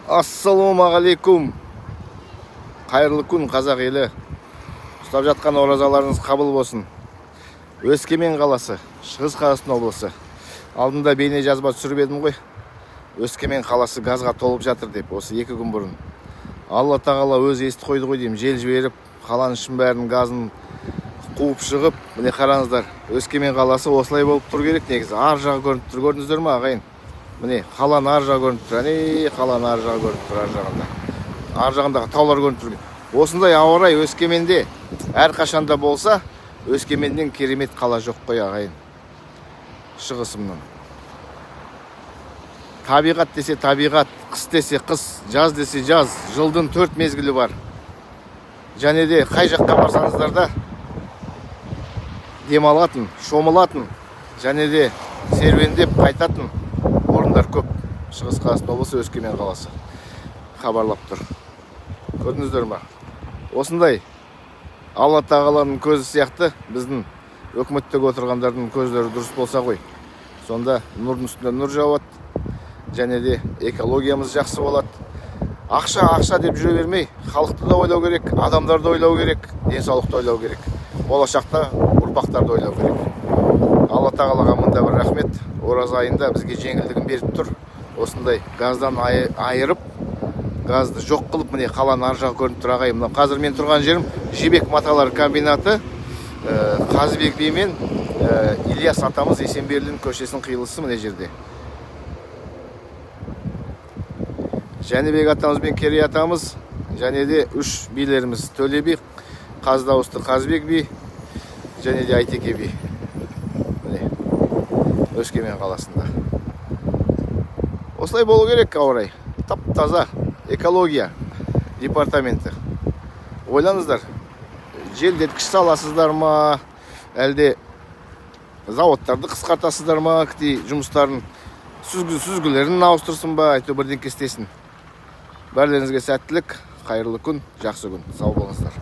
Ассалаумағалейкум. Қайырлы күн, қазақ елі. Ұстап жатқан оразаларыңыз қабыл болсын. Өскемен қаласы, Шығыс Қазақстан облысы. Алдында бейне жазба түсіріп едім ғой. Өскемен қаласы газға толып жатыр деп, осы 2 күн бұрын. Алла тағала өзі естіп қойды ғой деймін. Жел жіберіп, қаланың ішін бәрін газын қуып шығып, міне қараңыздар. Өскемен қаласы осылай болып тұр керек негізі. Ар жағы көрініп тұр, көрдіңіздер ме ағайын? Міне қаланың ар жағы көрініп тұр. Қаланың ар жағы көрініп тұр, ар жағында. Ар жағындағы таулар көрініп тұр. Осындай ауа райы Өскеменде әрқашанда болса, Өскеменден керемет қала жоқ қой ағайын. Шығысымнан. Табиғат десе табиғат, қыс десе қыс, жаз десе жаз, жылдың 4 мезгілі бар. Және де қай жаққа барсаңыздар да демалатын, шомылатын, және де серуендеп қайтатын орындар көп. Шығыс Қазақстан облысы, Өскемен қаласы хабарлап тұр. Көрдіңіздер ме? Осындай Алла тағаланың көзі сияқты біздің өкіметтегі отырғандардың көздері дұрыс болса ғой, сонда нұрдың үстінде нұр жауады, және де экологиямыз жақсы болады. Ақша деп жүре бермей, халықты да ойлау керек, адамдарды ойлау керек, денсаулықты ойлау керек, болашақта ұрпақтарды ойлау керек. Алла тағалаға мында бір рахмет. Ораза айында бізге жеңілдігін беріп тұр. Осындай газдан айырып, газды жоқ қылып, міне қаланың ар жағы көрініп тұр ағайын. Қазір мен тұрған жерім Жібек маталар комбинаты, Қазыбек би мен Ильяс атамыз Есенберлин көшесінің қиылысы міне жерде. Жәнібек атамыз бен Керей атамыз, және де 3 билеріміз Төле би, Қаздауысты Қазыбек би, және де Айтеке би. Міне Өскемен қаласында. Осылай болу керек ауа райы. Тап-таза экология департаменті. Ойлаңыздар, желдеткіш саласыздар ма, әлде заводтарды қысқартасыздар ма, жұмыстарын сүзгілерін ауыстырсын ба, әйтеуір бірдеңке істесін. Барларыңызға сәттілік, қайырлы күн, жақсы күн. Сау болыңыздар.